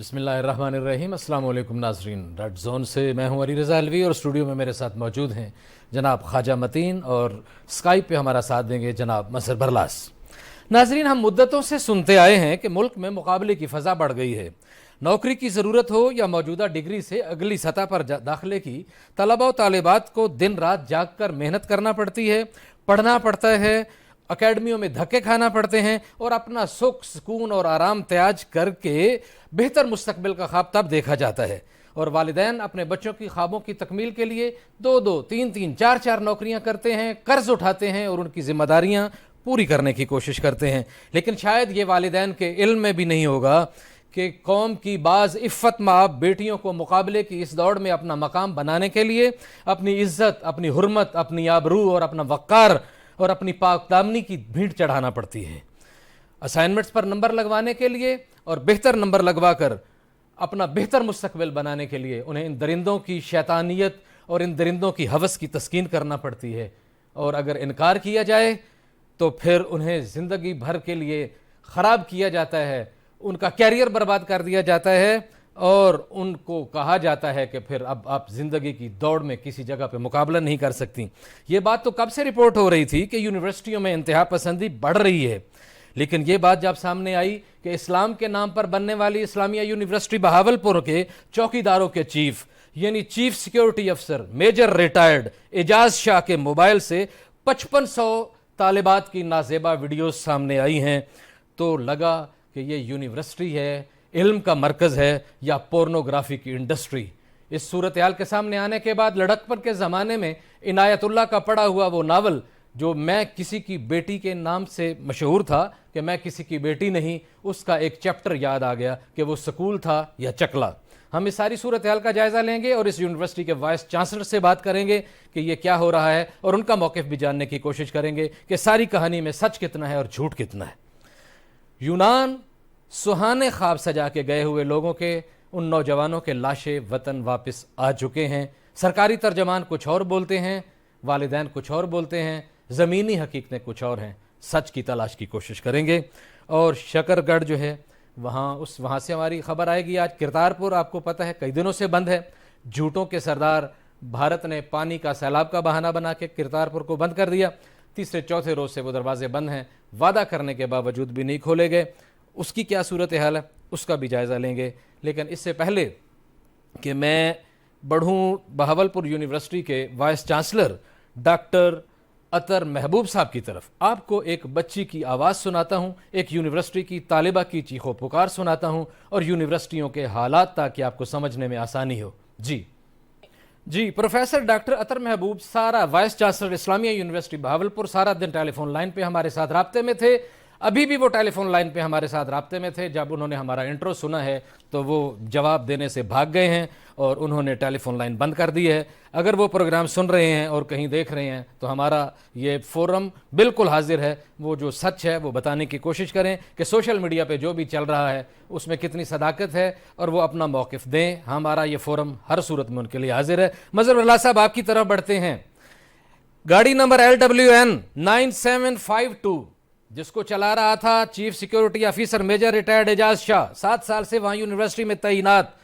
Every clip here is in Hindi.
बिस्मिल्लाहिर्रहमानिर्रहीम। अस्सलाम वालेकुम नाज़रीन। रेड जोन से मैं हूं अली रज़ा अलवी और स्टूडियो में मेरे साथ मौजूद हैं जनाब ख्वाजा मतीन और स्काइप पे हमारा साथ देंगे जनाब मसर बरलास। नाज़रीन, हम मुद्दतों से सुनते आए हैं कि मुल्क में मुकाबले की फ़ज़ा बढ़ गई है। नौकरी की ज़रूरत हो या मौजूदा डिग्री से अगली सतह पर दाखिले की, तलबा व तालिबात को दिन रात जाग कर मेहनत करना पड़ती है, पढ़ना पड़ता है, अकेडमियों में धक्के खाना पड़ते हैं और अपना सुख सुकून और आराम त्याज करके बेहतर मुस्तकबिल का ख्वाब तब देखा जाता है। और वालिदैन अपने बच्चों की ख्वाबों की तकमील के लिए दो दो तीन तीन चार चार नौकरियां करते हैं, कर्ज उठाते हैं और उनकी जिम्मेदारियां पूरी करने की कोशिश करते हैं। लेकिन शायद ये वालिदैन के इल्म में भी नहीं होगा कि कौम की बाज़ इफ़्फ़त माब बेटियों को मुकाबले की इस दौड़ में अपना मकाम बनाने के लिए अपनी इज़्ज़त, अपनी हुर्मत, अपनी आबरू और अपना वक़ार और अपनी पाक दामनी की भींट चढ़ाना पड़ती है। असाइनमेंट्स पर नंबर लगवाने के लिए और बेहतर नंबर लगवा कर अपना बेहतर मुस्तकबिल बनाने के लिए उन्हें इन दरिंदों की शैतानियत और इन दरिंदों की हवस की तस्कीन करना पड़ती है। और अगर इनकार किया जाए तो फिर उन्हें ज़िंदगी भर के लिए ख़राब किया जाता है, उनका कैरियर बर्बाद कर दिया जाता है और उनको कहा जाता है कि फिर अब आप ज़िंदगी की दौड़ में किसी जगह पे मुकाबला नहीं कर सकती। ये बात तो कब से रिपोर्ट हो रही थी कि यूनिवर्सिटियों में इंतहा पसंदी बढ़ रही है, लेकिन ये बात जब सामने आई कि इस्लाम के नाम पर बनने वाली इस्लामिया यूनिवर्सिटी बहावलपुर के चौकीदारों के चीफ यानी चीफ सिक्योरिटी अफसर मेजर रिटायर्ड एजाज शाह के मोबाइल से 5500 तालिबात की नाजेबा वीडियोस सामने आई हैं, तो लगा कि ये यूनिवर्सिटी है, इल्म का मरकज़ है या पोर्नोग्राफी की इंडस्ट्री। इस सूरत हाल के सामने आने के बाद लड़कपन के ज़माने में इनायतुल्लाह का पढ़ा हुआ वो नावल जो मैं किसी की बेटी के नाम से मशहूर था कि मैं किसी की बेटी नहीं, उसका एक चैप्टर याद आ गया कि वो स्कूल था या चकला। हम इस सारी सूरत हाल का जायज़ा लेंगे और इस यूनिवर्सिटी के वाइस चांसलर से बात करेंगे कि ये क्या हो रहा है और उनका मौक़िफ़ भी जानने की कोशिश करेंगे कि सारी कहानी में सच कितना है और झूठ कितना है। यूनान सुहाने ख्वाब सजा के गए हुए लोगों के उन नौजवानों के लाशें वतन वापस आ चुके हैं। सरकारी तर्जमान कुछ और बोलते हैं, वालिदैन कुछ और बोलते हैं, ज़मीनी हकीकतें कुछ और हैं। सच की तलाश की कोशिश करेंगे। और शकरगढ़ जो है वहाँ से हमारी खबर आएगी। आज करतारपुर आपको पता है कई दिनों से बंद है। झूठों के सरदार भारत ने पानी का सैलाब का बहाना बना के करतारपुर को बंद कर दिया। तीसरे चौथे रोज़ से वो दरवाजे बंद हैं, वादा करने के बावजूद भी नहीं खोले गए। उसकी क्या सूरत हाल है उसका भी जायज़ा लेंगे। लेकिन इससे पहले कि मैं बढ़ूँ बहावलपुर यूनिवर्सिटी के वाइस चांसलर डॉक्टर अतर महबूब साहब की तरफ, आपको एक बच्ची की आवाज़ सुनाता हूँ, एक यूनिवर्सिटी की तालिबा की चीखो पुकार सुनाता हूँ और यूनिवर्सिटियों के हालात ताकि आपको समझने में आसानी हो। जी प्रोफेसर डॉक्टर अतर महबूब सारा vice chancellor Islamia university Bahawalpur सारा दिन टेलीफोन लाइन पे हमारे साथ राब्ते में थे। अभी भी वो टेलीफोन लाइन पे हमारे साथ राब्ते में थे। जब उन्होंने हमारा इंट्रो सुना है तो वो जवाब देने से भाग गए हैं और उन्होंने टेलीफोन लाइन बंद कर दी है। अगर वो प्रोग्राम सुन रहे हैं और कहीं देख रहे हैं तो हमारा ये फोरम बिल्कुल हाजिर है, वो जो सच है वो बताने की कोशिश करें कि सोशल मीडिया पे जो भी चल रहा है उसमें कितनी सदाकत है और वो अपना मौक़िफ़ दें। हमारा ये फोरम हर सूरत में उनके लिए हाजिर है। मज़हर बरलाह साहब आपकी तरफ बढ़ते हैं। गाड़ी नंबर LWN 9752 जिसको चला रहा था chief security officer major retired Ejaz Shah, 7 साल से वहां यूनिवर्सिटी में तैनात।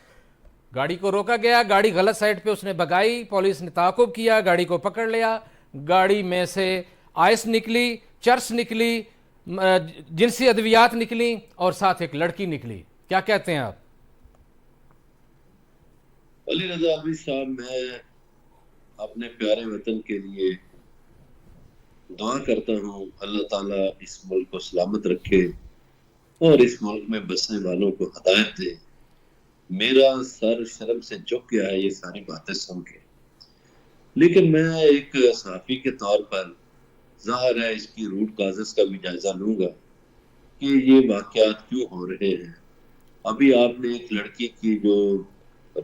गाड़ी को रोका गया, गाड़ी गलत साइड पे उसने भगाई, पुलिस ने ताकुब किया, गाड़ी को पकड़ लिया। गाड़ी में से आइस निकली, चर्स निकली, जिनसी अद्वियात निकली और साथ एक लड़की निकली। क्या कहते हैं आप? अली रज़ा अलवी साहब, मैं अपने प्यारे वतन के लिए दुआ करता हूँ अल्लाह ताला इस मुल्क को सलामत रखे और इस मुल्क में बसने वालों को हिदायत दे। मेरा सर शर्म से झुक गया है ये सारी बातें सुन के, लेकिन मैं एक सहाफ़ी के तौर पर ज़ाहिर है इसकी रूट काज़ेस का भी जायजा लूंगा कि ये वाक़यात क्यों हो रहे हैं। अभी आपने एक लड़की की जो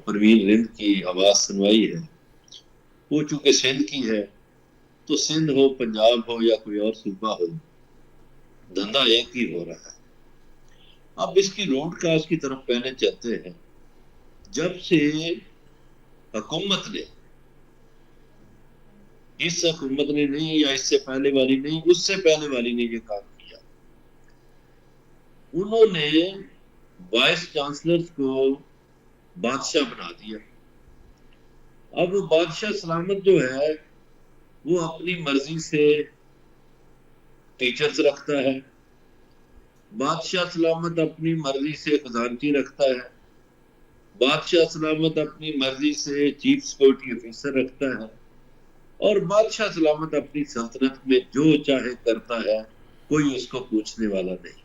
परवीन रिंद की आवाज़ सुनवाई है, वो चूंकि सिंध की है तो सिंध हो, पंजाब हो या कोई और सूबा हो, धंधा एक ही हो रहा है। अब इसकी रोड काज की तरफ पहले चलते हैं। जब से हुकूमत ने, इस हुकूमत ने नहीं या इससे पहले वाली नहीं, उससे पहले वाली ने ये काम किया, उन्होंने वाइस चांसलर्स को बादशाह बना दिया। अब बादशाह सलामत जो है वो अपनी मर्जी से टीचर्स रखता है, बादशाह सलामत अपनी मर्जी से खजानची रखता है, बादशाह सलामत अपनी मर्जी से चीफ सिक्योरिटी ऑफिसर रखता है, और बादशाह सलामत अपनी सल्तनत में जो चाहे करता है, कोई उसको पूछने वाला नहीं।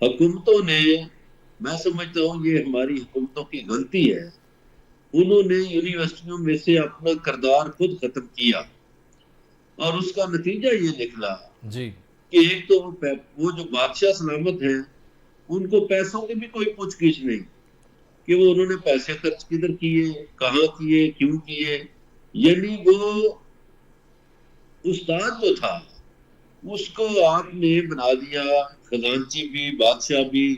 हुकूमतों ने, मैं समझता हूँ ये हमारी हुकूमतों की गलती है, उन्होंने यूनिवर्सिटियों में से अपना किरदार खुद खत्म किया और उसका नतीजा ये निकला जी कि एक तो वो जो बादशाह सलामत हैं उनको पैसों की भी कोई पूछगिछ नहीं कि वो उन्होंने पैसे खर्च किधर किए, कहाँ किए, क्यों किए। यानी वो उस्ताद जो था उसको आपने बना दिया खजांची भी, बादशाह भी,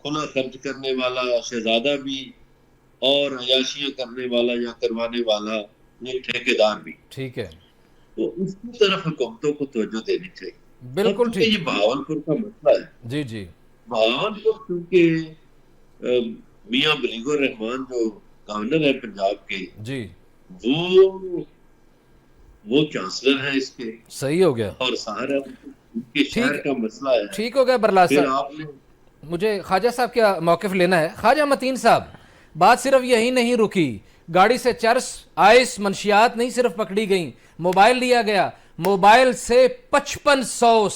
खुला खर्च करने वाला शहजादा भी, और अयाशियां करने वाला या करवाने वाला ये ठेकेदार भी। ठीक है, तो उसकी तरफ हुकूमतों को तवज्जो देनी चाहिए। अब बिल्कुल चूंकि ये ठीक। बहावलपुर का मसला है, जी जी बहावलपुर क्योंकि मियां बलीगुर रहमान जो गवर्नर है पंजाब के, जी, वो चांसलर है इसके, सही हो गया। और सारा उनके शहर ठीक, का मसला है। ठीक हो गया बरलास फिर साहब। आपने मुझे ख्वाजा साहब का मौक़िफ़ लेना है। ख्वाजा मतीन साहब, बात सिर्फ यही नहीं रुकी, गाड़ी से चर्स, आइस, मंशियात नहीं सिर्फ पकड़ी गई, मोबाइल लिया गया, मोबाइल से 5500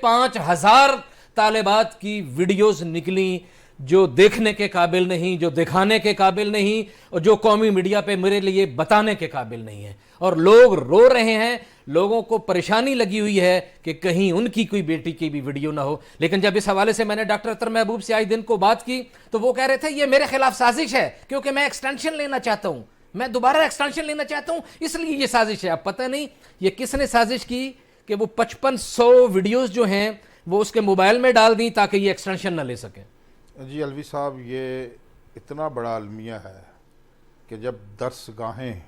5,500 तालिबात की वीडियोस निकली जो देखने के काबिल नहीं, जो दिखाने के काबिल नहीं, और जो कौमी मीडिया पे मेरे लिए बताने के काबिल नहीं है। और लोग रो रहे हैं, लोगों को परेशानी लगी हुई है कि कहीं उनकी कोई बेटी की भी वीडियो ना हो। लेकिन जब इस हवाले से मैंने डॉक्टर अतर महबूब से आज दिन को बात की तो वो कह रहे थे ये मेरे खिलाफ साजिश है, क्योंकि मैं एक्सटेंशन लेना चाहता हूं, मैं दोबारा एक्सटेंशन लेना चाहता हूं, इसलिए ये साजिश है। अब पता नहीं ये किसने साजिश की कि वो 5500 वीडियोस जो हैं वो उसके मोबाइल में डाल दी ताकि ये एक्सटेंशन ना ले सके। जी अलवी साहब, ये इतना बड़ा अलमिया है कि जब दर्सगाहें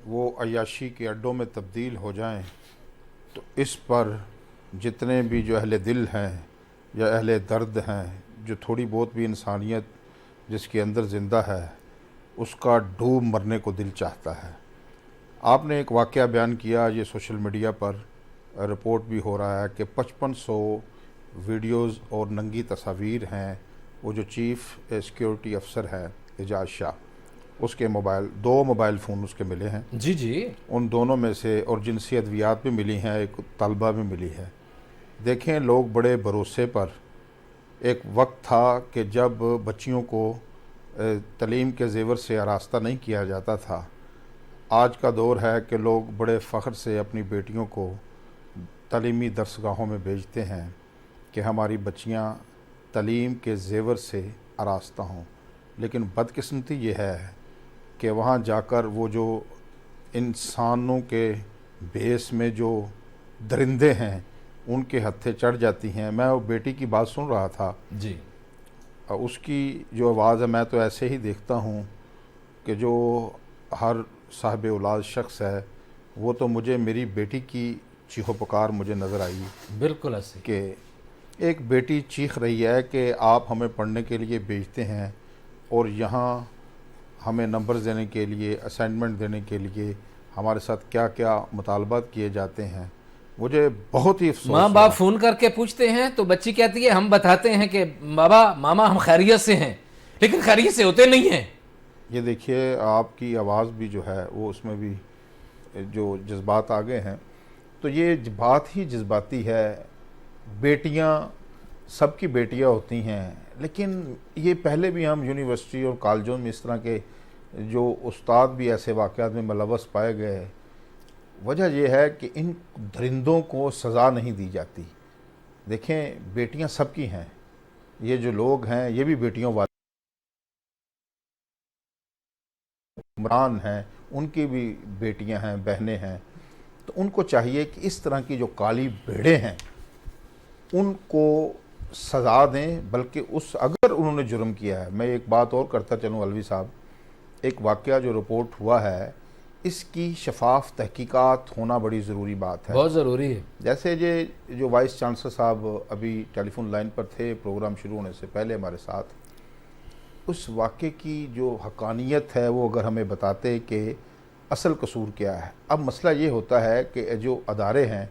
वो अय्याशी के अड्डों में तब्दील हो जाएं तो इस पर जितने भी जो अहले दिल हैं या अहले दर्द हैं, जो थोड़ी बहुत भी इंसानियत जिसके अंदर ज़िंदा है, उसका डूब मरने को दिल चाहता है। आपने एक वाक़या बयान किया, ये सोशल मीडिया पर रिपोर्ट भी हो रहा है कि 5500 वीडियोज़ और नंगी तस्वीर हैं। वो जो चीफ़ सिक्योरिटी अफसर है एजाज शाह, उसके मोबाइल, 2 मोबाइल फ़ोन उसके मिले हैं। जी जी, उन दोनों में से और जिनसी अद्वियात भी मिली हैं, एक तलबा भी मिली है। देखें, लोग बड़े भरोसे पर, एक वक्त था कि जब बच्चियों को तालीम के ज़ेवर से आरास्ता नहीं किया जाता था। आज का दौर है कि लोग बड़े फ़ख्र से अपनी बेटियों को तालीमी दरसगाहों में भेजते हैं कि हमारी बच्चियां तालीम के ज़ेवर से आरास्ता हों। लेकिन बदकिस्मती ये है कि वहाँ जाकर वो जो इंसानों के भेस में जो दरिंदे हैं उनके हत्थे चढ़ जाती हैं। मैं वो बेटी की बात सुन रहा था जी, उसकी जो आवाज़ है, मैं तो ऐसे ही देखता हूँ कि जो हर साहिब औलाद शख्स है वो तो मुझे मेरी बेटी की चीखो पुकार मुझे नज़र आई। बिल्कुल ऐसे कि एक बेटी चीख रही है कि आप हमें पढ़ने के लिए भेजते हैं और यहाँ हमें नंबर देने के लिए, असाइनमेंट देने के लिए हमारे साथ क्या क्या मुतालबात किए जाते हैं। मुझे बहुत ही अफसोस माँ बाप फ़ोन करके पूछते हैं तो बच्ची कहती है हम बताते हैं कि बाबा मामा हम खैरियत से हैं, लेकिन खैरियत से होते नहीं हैं। ये देखिए, आपकी आवाज़ भी जो है वो उसमें भी जो जज्बात आ गए हैं, तो ये बात ही जज्बाती है। बेटियां, सबकी बेटियां होती हैं, लेकिन ये पहले भी हम यूनिवर्सिटी और कॉलेजों में इस तरह के जो उस्ताद भी ऐसे वाक़यात में मुलव्वस पाए गए। वजह यह है कि इन दरिंदों को सज़ा नहीं दी जाती। देखें, बेटियां सबकी हैं, ये जो लोग हैं ये भी बेटियों वाले हुक्मरान हैं, उनकी भी बेटियां हैं, बहनें हैं। तो उनको चाहिए कि इस तरह की जो काली भेड़ें हैं उनको सज़ा दें, बल्कि उस अगर उन्होंने जुर्म किया है। मैं एक बात और करता चलूँ अलवी साहब, एक वाक़या जो रिपोर्ट हुआ है, इसकी शफाफ तहकीकात होना बड़ी ज़रूरी बात है। बहुत ज़रूरी है। जैसे ये जो वाइस चांसलर साहब अभी टेलीफोन लाइन पर थे प्रोग्राम शुरू होने से पहले हमारे साथ, उस वाक़े की जो हक़ानियत है वो अगर हमें बताते कि असल कसूर क्या है। अब मसला ये होता है कि जो अदारे हैं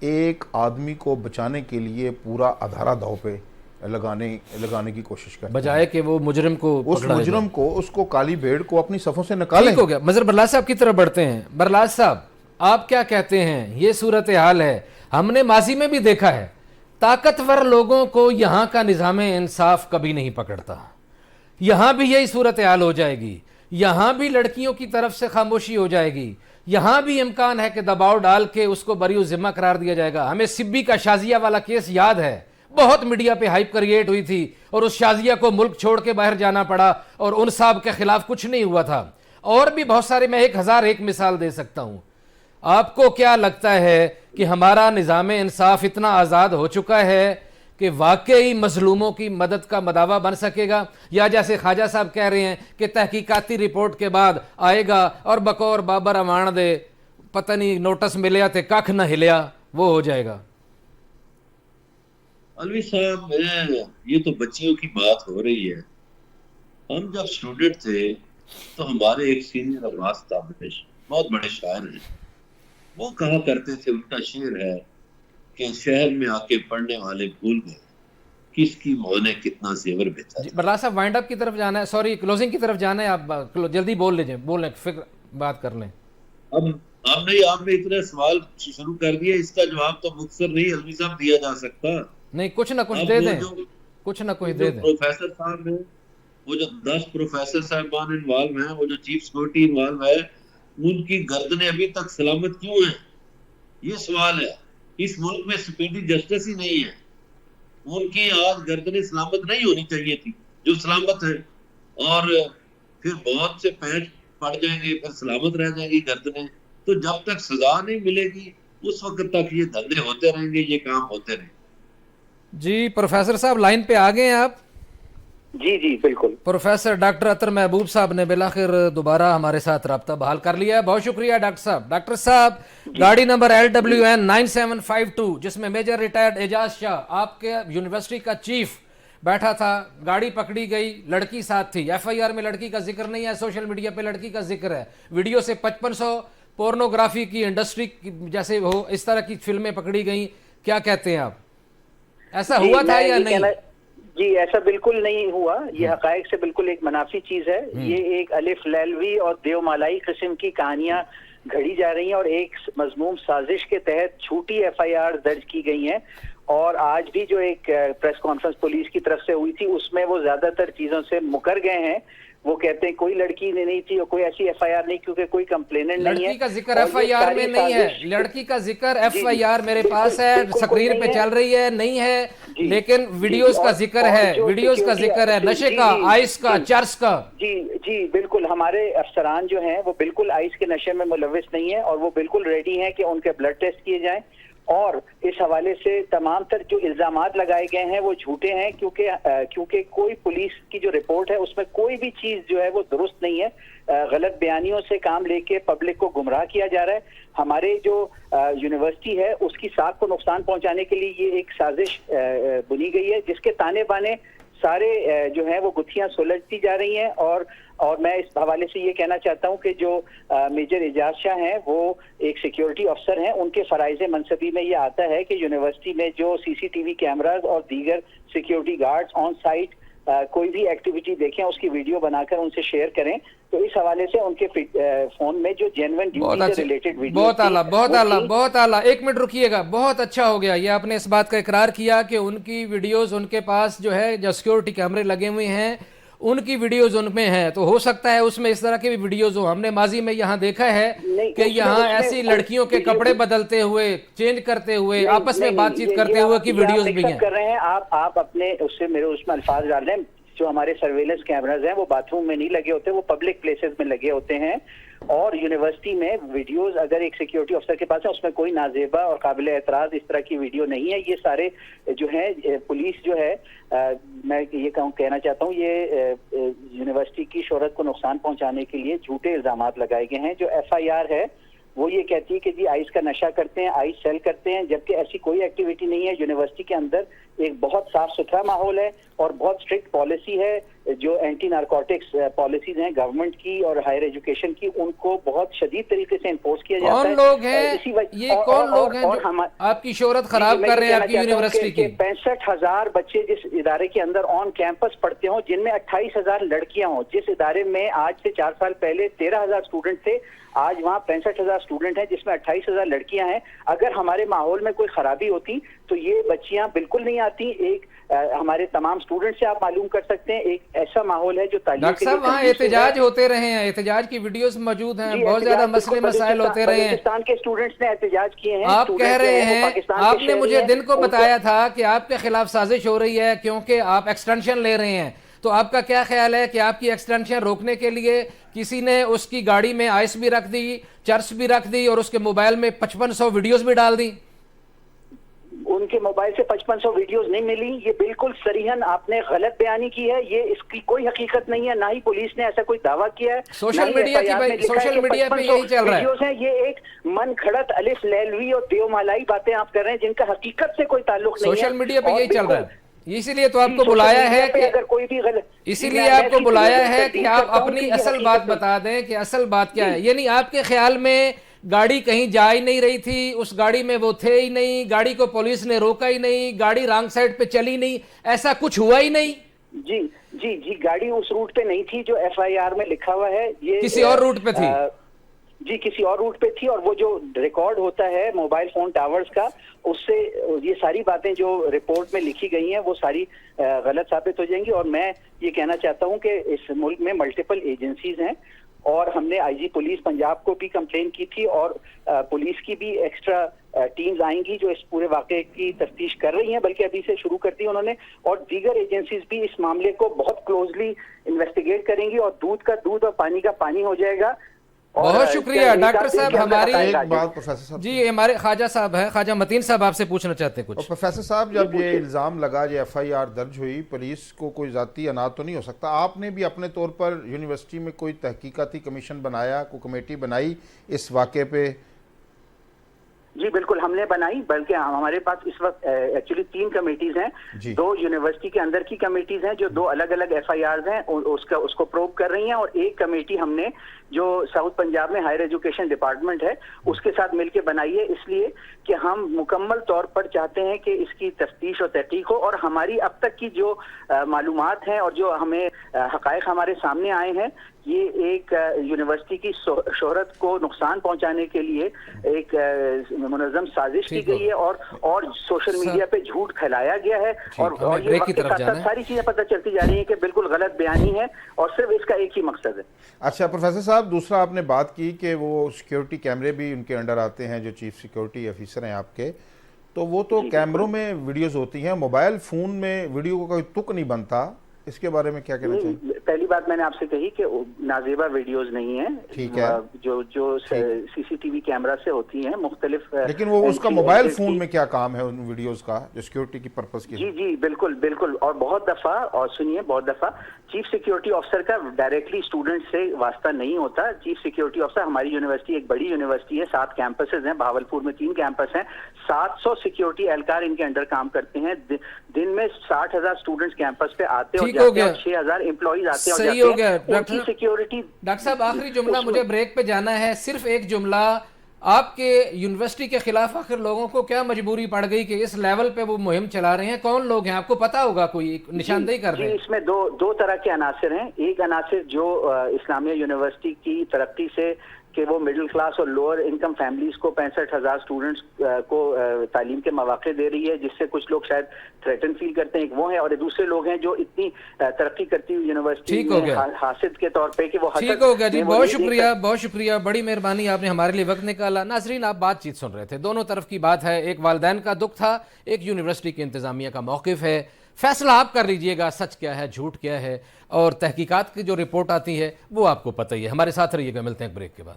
एक आदमी को बचाने के लिए पूरा अधारा दाव पे लगाने की कोशिश करते हैं, बजाय कि वो मुजरिम को उस मुजरिम को, उसको काली भेड़ को अपनी सफ़ों से निकालें। ठीक हो गया। मजहर बरलास साहब की तरफ बढ़ते हैं। बरलास साहब, आप क्या कहते हैं? ये सूरत हाल है, हमने माजी में भी देखा है, ताकतवर लोगों को यहाँ का निज़ाम इंसाफ कभी नहीं पकड़ता। यहाँ भी यही सूरत हाल हो जाएगी, यहाँ भी लड़कियों की तरफ से खामोशी हो जाएगी, यहाँ भी इम्कान है कि दबाव डाल के उसको बरी जिम्मा करार दिया जाएगा। हमें सिब्बी का शाजिया वाला केस याद है, बहुत मीडिया पे हाइप क्रिएट हुई थी और उस शाजिया को मुल्क छोड़ के बाहर जाना पड़ा और उन साहब के खिलाफ कुछ नहीं हुआ था। और भी बहुत सारे, मैं 1001 मिसाल दे सकता हूं। आपको क्या लगता है कि हमारा निज़ाम इंसाफ इतना आज़ाद हो चुका है कि वाकई मजलूमों की मदद का मदावा बन सकेगा, या जैसे ख्वाजा साहब कह रहे हैं कि तहकीकाती रिपोर्ट के बाद आएगा और बकौर बाबर अवान दे पता नहीं नोटिस मिले ते कख न हिलिया, वो हो जाएगा? अलवी साहब, ये तो बच्चियों की बात हो रही है। हम जब स्टूडेंट थे तो हमारे एक सीनियर अब्बास ताबिश, बहुत बड़े शायर हैं, वो कहा करते थे, उनका शेर है कि शहर में आके पढ़ने वाले भूल गए किसकी माँ ने कितना जेवर बेचा। बरलास साहब, वाइंड अप की तरफ जाना है, सॉरी क्लोजिंग की तरफ जाना है, आप जल्दी बोल लीजिए, बोलें, फिक्र बात कर लें। अब आपने इतने सवाल शुरू कर दिए, इसका जवाब तो मुख्तसर नहीं अलवी साहब दिया जा सकता। नहीं, कुछ ना कुछ दे दें, कुछ ना कुछ दे दें। प्रोफेसर साहब हैं, वो जो 10 प्रोफेसर साहबान इन्वॉल्व हैं, वो जो चीफ सिक्योरिटी इन्वॉल्व है, उनकी गर्दनें अभी तक सलामत क्यों हैं? ये सवाल है। इस मुल्क में स्पीडी जस्टिस ही नहीं है। उनकी आज गर्दनें सलामत नहीं होनी चाहिए थी जो सलामत है, और फिर बहुत से पैंच पड़ जाएंगे, फिर सलामत रह जाएंगी गर्दनें। तो जब तक सजा नहीं मिलेगी उस वक्त तक ये धंधे होते रहेंगे, ये काम होते रहेंगे। जी प्रोफेसर साहब लाइन पे आ गए हैं आप? जी जी बिल्कुल। प्रोफेसर डॉक्टर अतर महबूब साहब ने बिलाखिर दोबारा हमारे साथ रब्ता बहाल कर लिया है, बहुत शुक्रिया डॉक्टर साहब। डॉक्टर साहब, गाड़ी नंबर LWN 9752 जिसमें मेजर रिटायर्ड एजाज शाह, आपके यूनिवर्सिटी का चीफ, बैठा था, गाड़ी पकड़ी गई, लड़की साथ थी। FIR में लड़की का जिक्र नहीं है, सोशल मीडिया पे लड़की का जिक्र है। वीडियो से 5500 पोर्नोग्राफी की इंडस्ट्री जैसे हो इस तरह की फिल्में पकड़ी गई, क्या कहते हैं आप? ऐसा हुआ था या नहीं? जी ऐसा बिल्कुल नहीं हुआ, ये हकायक से बिल्कुल एक मुनाफी चीज है। ये एक अलिफ लैलवी और देवमालाई किस्म की कहानियां घड़ी जा रही हैं और एक मजमूम साजिश के तहत झूठी FIR दर्ज की गई हैं। और आज भी जो एक प्रेस कॉन्फ्रेंस पुलिस की तरफ से हुई थी उसमें वो ज्यादातर चीजों से मुकर गए हैं। वो कहते हैं कोई लड़की नहीं थी और कोई ऐसी FIR नहीं, क्योंकि कोई कंप्लेनेंट नहीं है। लड़की का जिक्र FIR में नहीं है, लड़की का जिक्र FIR मेरे पास है, स्क्रीन पे चल रही है, नहीं है, लेकिन वीडियोस का जिक्र है, वीडियोस का जिक्र है, नशे का, आइस का, चर्स का। जी जी बिल्कुल, हमारे अफसरान जो हैं वो बिल्कुल आइस के नशे में मुलविस नहीं है और वो बिल्कुल रेडी हैं कि उनके ब्लड टेस्ट किए जाएं। और इस हवाले से तमाम तर जो इल्जामात लगाए गए हैं वो झूठे हैं, क्योंकि कोई पुलिस की जो रिपोर्ट है उसमें कोई भी चीज जो है वो दुरुस्त नहीं है। गलत बयानियों से काम लेके पब्लिक को गुमराह किया जा रहा है। हमारे जो यूनिवर्सिटी है उसकी साख को नुकसान पहुंचाने के लिए ये एक साजिश बुनी गई है, जिसके ताने बाने सारे जो है वो गुत्थियां सुलझती जा रही हैं। और मैं इस हवाले से ये कहना चाहता हूं कि जो मेजर एजाज शाह हैं वो एक सिक्योरिटी अफसर हैं, उनके फराइज़ मनसबी में ये आता है कि यूनिवर्सिटी में जो CCTV कैमराज और दीगर सिक्योरिटी गार्ड्स ऑन साइट कोई भी एक्टिविटी देखें उसकी वीडियो बनाकर उनसे शेयर करें। तो इस हवाले से उनके फोन में जो जेन्युइन ड्यूटी से रिलेटेड वीडियो, बहुत आला, बहुत आला, बहुत आला। एक मिनट रुकिएगा, बहुत अच्छा हो गया ये आपने इस बात का इकरार किया कि उनकी वीडियोस उनके पास जो है, जो सिक्योरिटी कैमरे लगे हुए हैं उनकी वीडियोस उनमें हैं, तो हो सकता है उसमें इस तरह की भी वीडियोस हो। हमने माजी में यहाँ देखा है कि यहाँ ऐसी लड़कियों के कपड़े बदलते हुए, चेंज करते हुए, आपस में बातचीत करते हुए की वीडियोस भी हैं। कर रहे हैं आप अपने उससे मेरे उसमें अल्फाज डाल रहे हैं। जो हमारे सर्वेलेंस कैमराज हैं वो बाथरूम में नहीं लगे होते, वो पब्लिक प्लेसेस में लगे होते हैं। और यूनिवर्सिटी में वीडियोस अगर एक सिक्योरिटी ऑफिसर के पास है उसमें कोई नाजेबा और काबिल एतराज इस तरह की वीडियो नहीं है। ये सारे जो है पुलिस जो है मैं ये कहना चाहता हूँ, ये यूनिवर्सिटी की शोहरत को नुकसान पहुंचाने के लिए झूठे इल्जामात लगाए गए हैं। जो FIR है वो ये कहती है कि जी आइस का नशा करते हैं, आइस सेल करते हैं, जबकि ऐसी कोई एक्टिविटी नहीं है। यूनिवर्सिटी के अंदर एक बहुत साफ सुथरा माहौल है और बहुत स्ट्रिक्ट पॉलिसी है। जो एंटी नारकोटिक्स पॉलिसीज हैं गवर्नमेंट की और हायर एजुकेशन की, उनको बहुत शदीद तरीके से इन्फोर्स किया जाता है। कौन लोग हैं ये, कौन लोग हैं जो आपकी शोहरत खराब कर रहे हैं आपकी यूनिवर्सिटी की? 65,000 बच्चे जिस इदारे के अंदर ऑन कैंपस पढ़ते हों, जिनमें 28,000 लड़कियां हों, जिस इदारे में आज से 4 साल पहले 13,000 स्टूडेंट थे, आज वहाँ 65,000 स्टूडेंट हैं जिसमें 28,000 लड़कियां हैं। अगर हमारे माहौल में कोई खराबी होती तो ये बच्चियां बिल्कुल नहीं आती। एक हमारे तमाम स्टूडेंट से आप मालूम कर सकते हैं, एक ऐसा माहौल है जो तालीम डॉक्टर साहब वहाँ एहतजाज होते रहे हैं, एहतजाज की वीडियोस मौजूद हैं, बहुत ज्यादा मसले मसाइल होते रहे हैं। पाकिस्तान के स्टूडेंट्स ने एहतजाज किए हैं। आप कह रहे हैं, आपने मुझे दिन को बताया था कि आपके खिलाफ साजिश हो रही है क्योंकि आप एक्सटेंशन ले रहे हैं, तो आपका क्या ख्याल है कि आपकी एक्सटेंशन रोकने के लिए किसी ने उसकी गाड़ी में आइस भी रख दी, चर्च भी रख दी और उसके मोबाइल में 5500 वीडियोस भी डाल दी? उनके मोबाइल से 5500 वीडियोस नहीं मिली। ये बिल्कुल सरीहन आपने गलत बयानी की है। ये इसकी कोई हकीकत नहीं है, ना ही पुलिस ने ऐसा कोई दावा किया है। सोशल मीडिया पे यही चल रहा है। वीडियोस हैं, ये एक मन खड़त अलिफ लैलवी और देवमालाई बातें आप कर रहे हैं जिनका हकीकत से कोई ताल्लुक नहीं है। सोशल मीडिया पे यही चल रहा है, इसीलिए तो आपको बुलाया है कि अगर कोई भी गलत, इसीलिए आपको बुलाया है कि आप अपनी असल बात बता दें कि असल बात क्या है। यानी आपके ख्याल में गाड़ी कहीं जा ही नहीं रही थी, उस गाड़ी में वो थे ही नहीं, गाड़ी को पुलिस ने रोका ही नहीं, गाड़ी रॉन्ग साइड पे चली नहीं, ऐसा कुछ हुआ ही नहीं? जी जी जी, गाड़ी उस रूट पे नहीं थी जो FIR में लिखा हुआ है। ये किसी और रूट पे थी? जी किसी और रूट पे थी। और वो जो रिकॉर्ड होता है मोबाइल फोन टावर्स का, उससे ये सारी बातें जो रिपोर्ट में लिखी गई हैं वो सारी गलत साबित हो जाएंगी। और मैं ये कहना चाहता हूं कि इस मुल्क में मल्टीपल एजेंसीज हैं और हमने IG पुलिस पंजाब को भी कंप्लेन की थी और पुलिस की भी एक्स्ट्रा टीम्स आएंगी जो इस पूरे वाकये की तफ्तीश कर रही हैं, बल्कि अभी से शुरू कर दी उन्होंने। और दीगर एजेंसीज भी इस मामले को बहुत क्लोजली इन्वेस्टिगेट करेंगी और दूध का दूध और पानी का पानी हो जाएगा। बहुत शुक्रिया डॉक्टर साहब। हमारी एक बात प्रोफेसर साहब जी, हमारे ख्वाजा साहब हैं, ख्वाजा मतीन साहब आपसे पूछना चाहते हैं कुछ। प्रोफेसर साहब, जब ये इल्ज़ाम लगा, ये FIR दर्ज हुई, पुलिस को कोई ज़ाती अनात तो नहीं हो सकता? आपने भी अपने तौर पर यूनिवर्सिटी में कोई तहकीकाती कमीशन बनाया, कोई कमेटी बनाई इस वाक़े पे? जी बिल्कुल हमने बनाई, बल्कि हमारे पास इस वक्त एक्चुअली 3 कमेटीज हैं। 2 यूनिवर्सिटी के अंदर की कमेटीज हैं जो 2 अलग अलग FIRs हैं उसको प्रोब कर रही हैं, और एक कमेटी हमने जो साउथ पंजाब में हायर एजुकेशन डिपार्टमेंट है उसके साथ मिलकर बनाई है, इसलिए कि हम मुकम्मल तौर पर चाहते हैं कि इसकी तफ्तीश और तहकीक हो। और हमारी अब तक की जो मालूमात हैं और जो हमें हकायक हमारे सामने आए हैं, ये एक यूनिवर्सिटी की शोहरत को नुकसान पहुंचाने के लिए एक मुनज़्ज़म साजिश की गई है और सोशल मीडिया पे झूठ फैलाया गया है। और ये वक्त के साथ सारी चीजें पता चलती जा रही हैं कि बिल्कुल गलत बयानी है और सिर्फ इसका एक ही मकसद है। अच्छा प्रोफेसर साहब, दूसरा आपने बात की कि वो सिक्योरिटी कैमरे भी उनके अंडर आते हैं, जो चीफ सिक्योरिटी ऑफिसर हैं आपके, तो वो तो कैमरों में वीडियोस होती हैं, मोबाइल फ़ोन में वीडियो का कोई तुक नहीं बनता, इसके बारे में क्या कहना चाहिए? पहली बात मैंने आपसे कही कि नाजेबा वीडियोस नहीं है, ठीक है, जो CCTV कैमरा से होती हैं मुख्तलिफ। लेकिन वो उसका मोबाइल फोन में क्या काम है उन वीडियोस का जो सिक्योरिटी की पर्पस की? जी जी बिल्कुल बिल्कुल। और बहुत दफा, और सुनिए, बहुत दफा चीफ सिक्योरिटी ऑफिसर का डायरेक्टली स्टूडेंट से वास्ता नहीं होता। चीफ सिक्योरिटी ऑफिसर, हमारी यूनिवर्सिटी एक बड़ी यूनिवर्सिटी है, 7 कैंपसेस हैं, भावलपुर में 3 कैंपस हैं, 700 सिक्योरिटी एहलकार इनके अंडर काम करते हैं। दिन में 60,000 स्टूडेंट्स कैंपस पे आते हैं, 6,000 एम्प्लॉइज आते हैं। सही हो गया डॉक्टर सिक्योरिटी। डॉक्टर साहब आखिरी जुमला, मुझे ब्रेक पे जाना है, सिर्फ एक जुमला, आपके यूनिवर्सिटी के खिलाफ आखिर लोगों को क्या मजबूरी पड़ गई कि इस लेवल पे वो मुहिम चला रहे हैं? कौन लोग हैं, आपको पता होगा, कोई निशानदेही कर रहे हैं? इसमें दो तरह के अनासिर हैं। एक अनासिर जो इस्लामिया यूनिवर्सिटी की तरक्की से कि वो मिडिल क्लास और लोअर इनकम फैमिलीज को 65,000 स्टूडेंट्स को तालीम के मौके दे रही है, जिससे कुछ लोग शायद थ्रेटन फील करते हैं, वो है। और दूसरे लोग हैं जो इतनी तरक्की करती हुई यूनिवर्सिटी हासिद के तौर पे कि वो ठीक हो गया जी। बहुत शुक्रिया, बहुत शुक्रिया, बड़ी मेहरबानी, आपने हमारे लिए वक्त निकाला। नाजरीन, आप बातचीत सुन रहे थे, दोनों तरफ की बात है, एक वालिदैन का दुख था, एक यूनिवर्सिटी की इंतजामिया का मौकिफ है। फैसला आप कर लीजिएगा, सच क्या है, झूठ क्या है, और तहकीकात की जो रिपोर्ट आती है वो आपको पता ही है। हमारे साथ रहिएगा, मिलते हैं ब्रेक के बाद।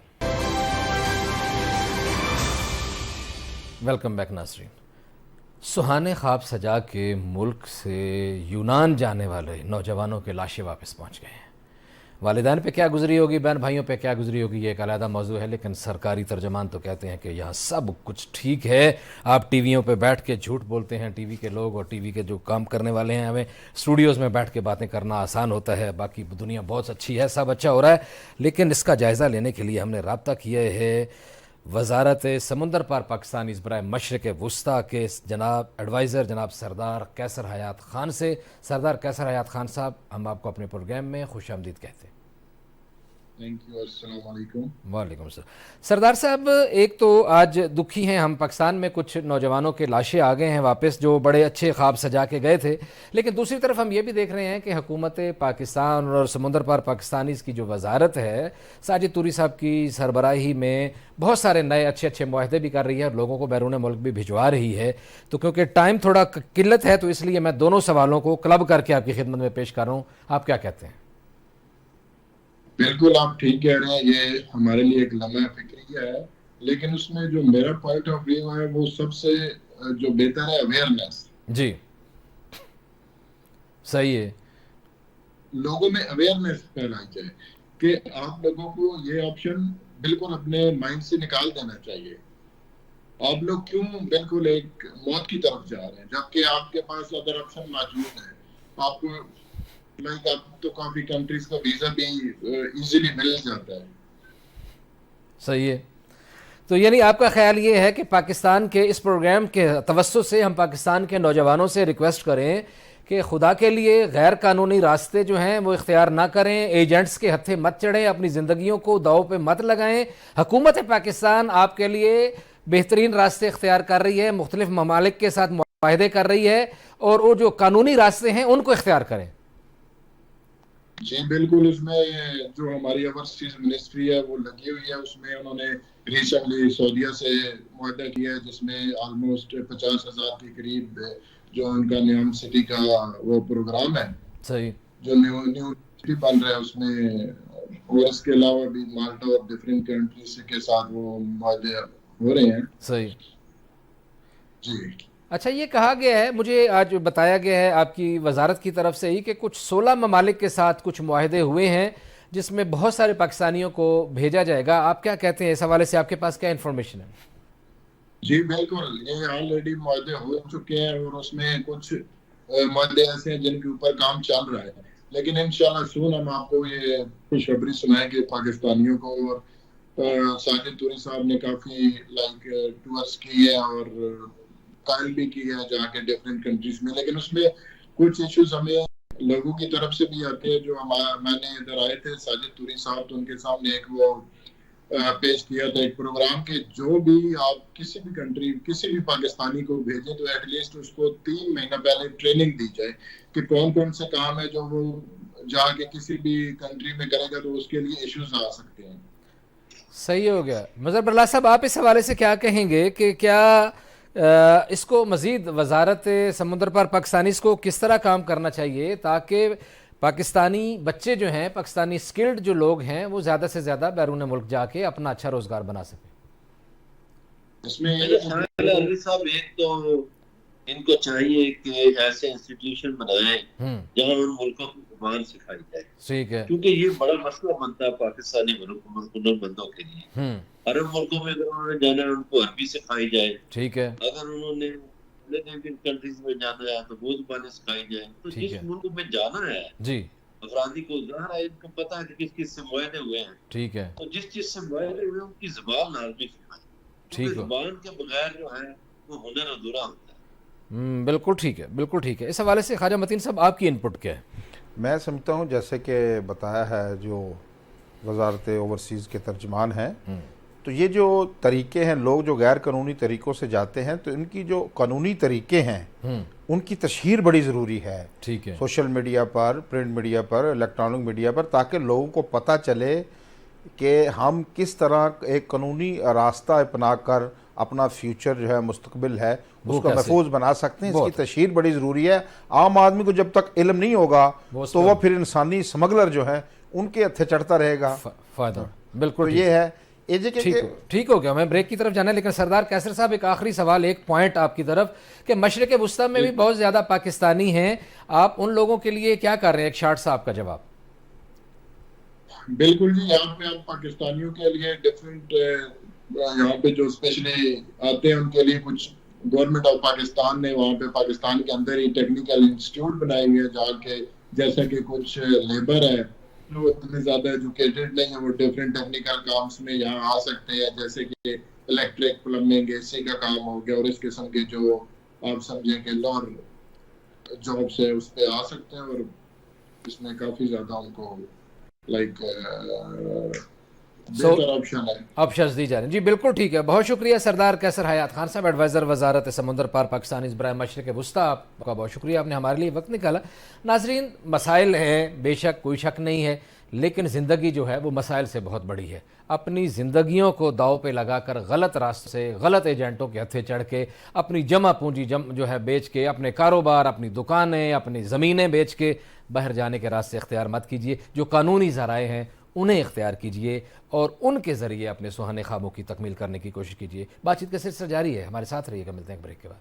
वेलकम बैक नाज़रीन। सुहाने ख्वाब सजा के मुल्क से यूनान जाने वाले नौजवानों के लाशें वापस पहुंच गए हैं। वालिदैन पे क्या गुजरी होगी, बहन भाइयों पे क्या गुजरी होगी, ये एक अलग मौजू है, लेकिन सरकारी तर्जमान तो कहते हैं कि यहाँ सब कुछ ठीक है। आप टीवियों पे बैठ के झूठ बोलते हैं, टीवी के लोग और टीवी के जो काम करने वाले हैं, हमें स्टूडियोज़ में बैठ के बातें करना आसान होता है, बाकी दुनिया बहुत अच्छी है, सब अच्छा हो रहा है। लेकिन इसका जायज़ा लेने के लिए हमने रब्ता किया है वजारत समुंदर पार पाकिस्तान इज़बराए मशरक़ वुस्ता के जनाब एडवाइज़र जनाब सरदार कैसर हयात ख़ान से। सरदार कैसर हयात ख़ान साहब, हम आपको अपने प्रोग्राम में खुश आमदीद कहते हैं। थैंक यू, अस्सलाम वालेकुम। वालेकुम सर। सरदार साहब, एक तो आज दुखी हैं हम, पाकिस्तान में कुछ नौजवानों के लाशें आ गए हैं वापस जो बड़े अच्छे ख्वाब सजा के गए थे, लेकिन दूसरी तरफ हम ये भी देख रहे हैं कि हुकूमत पाकिस्तान और समुंदर पार पाकिस्तानी की जो वजारत है साजिद तूरी साहब की सरबराही में बहुत सारे नए अच्छे अच्छे मुआहदे भी कर रही है और लोगों को बैरून मुल्क भी भिजवा रही है। तो क्योंकि टाइम थोड़ा किल्लत है तो इसलिए मैं दोनों सवालों को क्लब करके आपकी खिदमत में पेश कर रहा हूँ। आप क्या कहते हैं? बिल्कुल आप ठीक कह रहे हैं, ये हमारे लिए एक लम्हा फिक्रिया है, लेकिन उसमें जो मेरा पॉइंट ऑफ व्यू है वो सबसे जो बेहतर है अवेयरनेस। जी सही है, लोगों में अवेयरनेस फैलाई जाए कि आप लोगों को ये ऑप्शन बिल्कुल अपने माइंड से निकाल देना चाहिए। आप लोग क्यों बिल्कुल एक मौत की तरफ जा रहे हैं जबकि आपके पास अदर ऑप्शन मौजूद है। आपको अब तो काफी कंट्रीज का वीजा भी इजीली मिल जाता है। सही है। तो यानी आपका ख्याल ये है कि पाकिस्तान के इस प्रोग्राम के तवस्सुस से हम पाकिस्तान के नौजवानों से रिक्वेस्ट करें कि खुदा के लिए गैर कानूनी रास्ते जो हैं वो इख्तियार ना करें, एजेंट्स के हत्थे मत चढ़ें, अपनी ज़िंदगियों को दाव पे मत लगाएं। हुकूमत पाकिस्तान आपके लिए बेहतरीन रास्ते इख्तियार कर रही है, मुख्तलिफ ममालिक के साथ मुआहदे कर रही है, और वो जो कानूनी रास्ते हैं उनको इख्तियार करें। जी बिल्कुल, उसमें जो हमारी ओवरसीज मिनिस्ट्री है वो लगी हुई है, उसमें उन्होंने रिसेंटली सऊदीया से मुआहदा किया है जिसमें ऑलमोस्ट 50,000 के करीब जो उनका न्यूम सिटी का वो प्रोग्राम है। सही। जो न्यू सिटी बन रहा है उसमें, और इसके अलावा भी माल्टा और डिफरेंट कंट्रीज के साथ वो मुआहदे हो रहे हैं। सही जी। अच्छा, ये कहा गया है, मुझे आज बताया गया है आपकी वजारत की तरफ से ही कि कुछ 16 ममालिक के साथ कुछ मुआहदे हुए हैं जिसमें बहुत सारे पाकिस्तानियों को भेजा जाएगा। आप क्या कहते हैं इस हवाले से, आपके पास क्या इन्फॉर्मेशन है? जी बिल्कुल, ये ऑलरेडी मुआहदे हो चुके हैं और उसमें कुछ मुआहदे ऐसे हैं जिनके ऊपर काम चल रहा है, लेकिन इंशाल्लाह सून हम आपको ये खुशखबरी सुनाएंगे पाकिस्तानियों को। और साजिद तूरी साहब ने काफी टूर्स किए हैं और कायल भी की है जाके डिफरेंट कंट्रीज में, लेकिन उसमें कुछ इश्यूज हमें लोगों की तरफ से भी आते हैं। जो मैंने इधर आए थे साजिद तूरी साहब, तो उनके सामने एक वो पेश किया था एक प्रोग्राम के, जो भी आप किसी भी कंट्री किसी भी पाकिस्तानी को भेजें तो एटलीस्ट उसको 3 महीना पहले ट्रेनिंग दी जाए कि कौन कौन से काम है जो वो जाके किसी भी कंट्री में करेगा तो उसके लिए इश्यूज आ सकते हैं। सही हो गया। मज़हर बरला साहब, आप इस हवाले से क्या कहेंगे कि क्या इसको मज़ीद वजारत समुंदर पार पाकिस्तानी को किस तरह काम करना चाहिए ताकि पाकिस्तानी बच्चे जो हैं, पाकिस्तानी स्किल्ड जो लोग हैं, वो ज़्यादा से ज़्यादा बैरून मुल्क जाके अपना अच्छा रोज़गार बना सकें? इसमें साहब एक तो इनको चाहिए कि ऐसे इंस्टीट्यूशन बनाएं जहां उन मुल्कों की जुबान सिखाई जाए। ठीक है, क्योंकि ये बड़ा मसला बनता है पाकिस्तानी हुनरमंदों के लिए। अरब मुल्कों में अगर उन्होंने जाना है उनको अरबी सिखाई जाए। ठीक है, अगर उन्होंने कंट्रीज में जाना है तो वो जुबानें सिखाई जाए। तो जिस मुल्क में जाना है जी अफरादी को, ज़ाहिर है इनको पता है कि किस किस से मुआहदे हुए हैं। ठीक है, तो जिस चीज से मुआहदे हुए उनकी जुबान लाजमी सिखाई। ठीक है, जुबान के बगैर जो है वो हुनर अधूरा होता है। बिल्कुल ठीक है, बिल्कुल ठीक है। इस हवाले से ख्वाजा मतीन साहब आपकी इनपुट क्या है? मैं समझता हूँ जैसे कि बताया है जो वजारत ओवरसीज़ के तर्जमान हैं, तो ये जो तरीके हैं, लोग जो गैर कानूनी तरीक़ों से जाते हैं तो इनकी जो कानूनी तरीके हैं उनकी तशहीर बड़ी ज़रूरी है। ठीक है, सोशल मीडिया पर, प्रिंट मीडिया पर, इलेक्ट्रॉनिक मीडिया पर, ताकि लोगों को पता चले कि हम किस तरह एक कानूनी रास्ता अपना कर अपना फ्यूचर जो है मुस्तकबिल है उसको महफूज बना सकते हैं। इसकी तशहीर बड़ी ज़रूरी है। आम आदमी को जब तक इल्म नहीं होगा तो वह फिर इंसानी स्मगलर जो है उनके हथे चढ़ता रहेगा। फायदा बिल्कुल तो ये है। ठीक हो गया, मैं ब्रेक की तरफ जाना है, लेकिन सरदार कैसर साहब एक आखिरी सवाल, एक पॉइंट आपकी तरफ कि मशरिक वुस्ता में भी बहुत ज़्यादा पाकिस्तानी हैं, आप उन लोगों के लिए क्या कर रहे हैं? एक शार्ट सा आपका जवाब। बिल्कुल जी, यहाँ पे आप पाकिस्तानियों के लिए डिफरेंट यहाँ पे जो स्पेशली आते हैं उनके लिए कुछ गवर्नमेंट ऑफ पाकिस्तान ने वहाँ पे पाकिस्तान के अंदर ही टेक्निकल इंस्टीट्यूट बनाए हुए हैं जहाँ के जैसा कि कुछ लेबर है जो इतने ज्यादा एजुकेटेड नहीं है, वो डिफरेंट टेक्निकल काम्स में यहाँ आ सकते हैं, जैसे कि इलेक्ट्रिक, प्लम्बिंग, एसी का काम हो गया और इस किस्म के जो आप समझें कि लोअर जॉब्स है उस पे आ सकते हैं और इसमें काफी ज्यादा उनको ऑप्शंस दी जा रहे हैं। जी बिल्कुल ठीक है, बहुत शुक्रिया सरदार कैसर हयात खान साहब, एडवाइज़र वजारत समुंदर पार पाकिस्तान इज़ मशरिक़ वुस्ता, आपका बहुत शुक्रिया, आपने हमारे लिए वक्त निकाला। नाजरीन, मसाइल हैं बेशक, कोई शक नहीं है, लेकिन ज़िंदगी जो है वो मसाइल से बहुत बड़ी है। अपनी ज़िंदगियों को दाव पे लगाकर गलत रास्ते से, गलत एजेंटों के हथे चढ़ के, अपनी जमा पूंजी जो है बेच के, अपने कारोबार, अपनी दुकानें, अपनी ज़मीनें बेच के बाहर जाने के रास्ते इख्तियार मत कीजिए। जो कानूनी ज़राए हैं उन्हें इख्तियार कीजिए और उनके ज़रिए अपने सुहाने ख्वाबों की तकमील करने की कोशिश कीजिए। बातचीत का सिलसिला जारी है, हमारे साथ रहिएगा, मिलते हैं एक ब्रेक के बाद।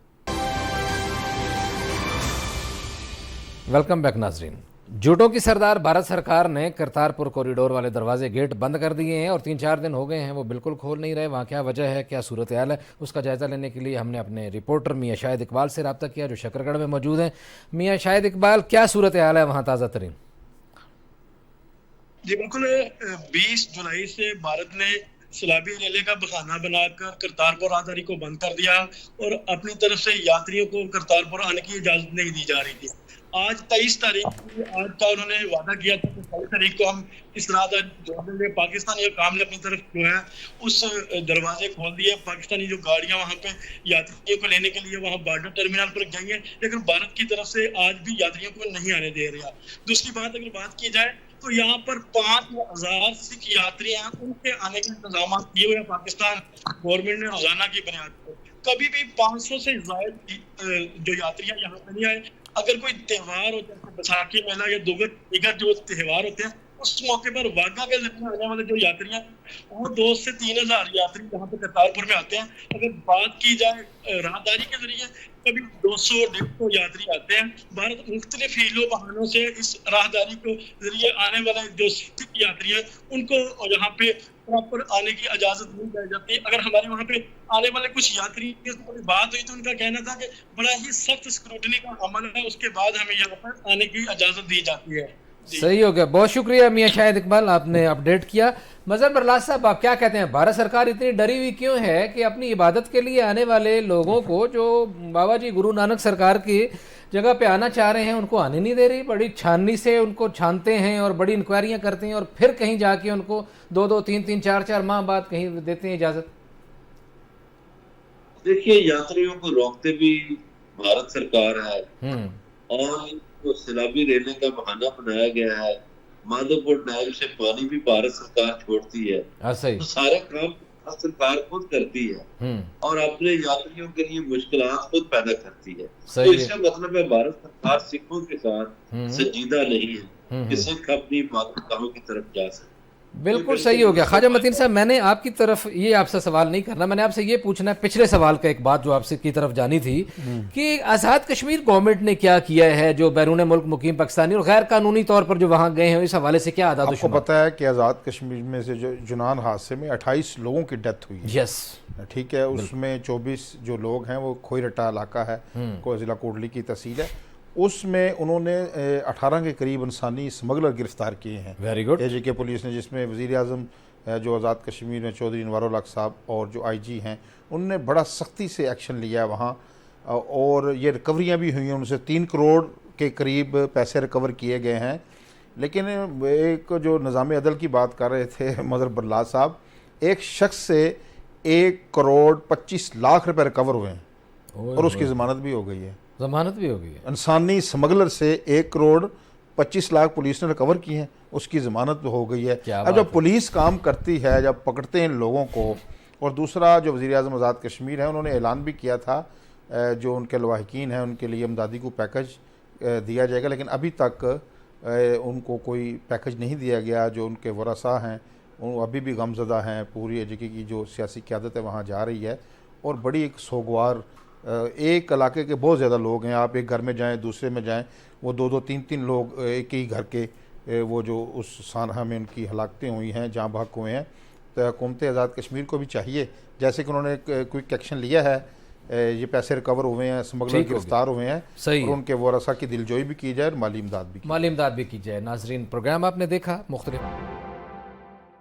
वेलकम बैक नाजरीन। झूठों की सरदार भारत सरकार ने करतारपुर कॉरिडोर वाले दरवाजे गेट बंद कर दिए हैं और 3-4 दिन हो गए हैं वो बिल्कुल खोल नहीं रहे। वहाँ क्या वजह है, क्या सूरत हाल है, उसका जायज़ा लेने के लिए हमने अपने रिपोर्टर मियाँ शाहिद इकबाल से रब्ता किया जो शकरगढ़ में मौजूद हैं। मियाँ शाहिद इकबाल, क्या सूरत हाल है वहाँ ताज़ा तरीन? जी बिल्कुल, 20 जुलाई से भारत ने सैलाबी रेले का बहाना बनाकर करतारपुर राहदारी को बंद कर दिया और अपनी तरफ से यात्रियों को करतारपुर आने की इजाजत नहीं दी जा रही थी। आज 23 तारीख आज का उन्होंने वादा किया था कि 23 तारीख को हम इस राहदारी जोड़ देंगे। पाकिस्तानी हुकाम ने अपनी तरफ जो है उस दरवाजे खोल दिए। पाकिस्तानी जो गाड़ियां वहां पे यात्रियों को लेने के लिए वहां बॉर्डर टर्मिनल पर गई हैं, लेकिन भारत की तरफ से आज भी यात्रियों को नहीं आने दे रहा। दूसरी बात, अगर बात की जाए तो यहाँ पर 5000 सिख यात्री हैं, उनके आने के इंतजाम किए हुए पाकिस्तान गवर्नमेंट ने रोजाना की बुनियाद पर। कभी भी 500 से ज्यादा जो यात्री हैं यहाँ पे नहीं आए। अगर कोई त्यौहार होता है, बैसाखी मेला या दीगर जो त्यौहार होते हैं, उस मौके पर वाघा के जरिए आने वाले जो यात्री हैं वो 2 से 3000 यात्री यहाँ पे करतारपुर में आते हैं। अगर बात की जाए राहदारी के जरिए, कभी 200-150 यात्री आते हैं। भारत मुख्तलिफ हीलों बहानों से इस राहदारी को जरिए आने वाले जो सिख यात्री हैं उनको यहाँ पे प्रॉपर आने की इजाजत नहीं दी जाती। अगर हमारे वहाँ पे आने वाले कुछ यात्री की बात हुई तो उनका कहना था कि बड़ा ही सख्त स्क्रूटनी का अमल है, उसके बाद हमें यहाँ पर आने की इजाजत दी जाती है। सही हो गया, बहुत शुक्रिया मियाँ शाहिद इकबाल, आपने अपडेट किया। मजहर बरलास साहब, आप क्या कहते हैं, भारत सरकार इतनी डरी हुई क्यों है कि अपनी इबादत के लिए आने वाले लोगों को जो बाबा जी गुरु नानक सरकार की जगह पे आना चाह रहे हैं उनको आने नहीं दे रही? बड़ी छाननी से उनको छानते हैं और बड़ी इंक्वायरियां करते हैं और फिर कहीं जाके उनको 2-2, 3-3, 4-4 माह बाद कहीं देते हैं इजाजत। देखिए, यात्रियों को रोकते भी भारत सरकार है और तो सैलाबी रेले का बहाना बनाया गया है। माधोपुर डैम से पानी भी भारत सरकार छोड़ती है, तो सारे काम सरकार खुद करती है और अपने यात्रियों के लिए मुश्किलात खुद पैदा करती है। तो इसका मतलब है भारत सरकार सिखों के साथ संजीदा नहीं है कि सिख अपनी मातृकाओं की तरफ जा सके। बिल्कुल सही हो गया। ख्वाजा मतीन साहब, मैंने आपकी तरफ ये आपसे सवाल नहीं करना, मैंने आपसे ये पूछना है, पिछले सवाल का एक बात जो आपसे की तरफ जानी थी कि आज़ाद कश्मीर गवर्नमेंट ने क्या किया है जो बैरून मुल्क मुकीम पाकिस्तानी और गैर कानूनी तौर पर जो वहाँ गए हैं, इस हवाले से क्या आदाद? आपको पता है कि आज़ाद कश्मीर में से जो जुनान हादसे में 28 लोगों की डेथ हुई है। यस, ठीक है, उसमें 24 जो लोग हैं वो खोईरटा इलाका है, जिला कोटली की तहसील है, उसमें उन्होंने 18 के करीब इंसानी स्मगलर गिरफ्तार किए हैं। Very good. AJK पुलिस ने, जिसमें वज़ीर आज़म जो आज़ाद कश्मीर में चौधरी अनवारुल हक साहब और जो IG हैं उनने बड़ा सख्ती से एक्शन लिया वहाँ और ये रिकवरियाँ भी हुई हैं। उनसे 3 करोड़ के करीब पैसे रिकवर किए गए हैं। लेकिन एक जो निज़ाम अदल की बात कर रहे थे मजहर बरलास साहब, एक शख्स से 1 करोड़ 25 लाख रुपए रिकवर हुए हैं और उसकी ज़मानत भी हो गई है। ज़मानत भी हो गई है। इंसानी स्मगलर से 1 करोड़ 25 लाख पुलिस ने रिकवर की हैं, उसकी ज़मानत हो गई है। क्या अब बात जब पुलिस काम करती है, जब पकड़ते हैं इन लोगों को, और दूसरा जो वज़ीर आज़म आज़ाद कश्मीर है उन्होंने ऐलान भी किया था जो उनके लवाहिकीन हैं उनके लिए इमदादी को पैकेज दिया जाएगा, लेकिन अभी तक उनको कोई पैकेज नहीं दिया गया। जो उनके वरसा हैं वो अभी भी गमज़दा हैं, पूरी एजेके की जो सियासी क़यादत है वहाँ जा रही है, और बड़ी एक सोगवार एक इलाके के बहुत ज़्यादा लोग हैं। आप एक घर में जाएं, दूसरे में जाएं, वो 2-2, 3-3 लोग एक ही घर के वो जो उस सानहा में उनकी हलाकतें हुई हैं, जाँ भाग हुए हैं। तो हुकूमत आज़ाद कश्मीर को भी चाहिए, जैसे कि उन्होंने क्विक एक्शन लिया है, ये पैसे रिकवर हुए हैं, स्मगलर गिरफ्तार हुए हैं, सही और उनके वरसा की दिलजोई भी की जाए और माली इमदाद भी की जाए। नाज़रीन, प्रोग्राम आपने देखा मुख्तलिफ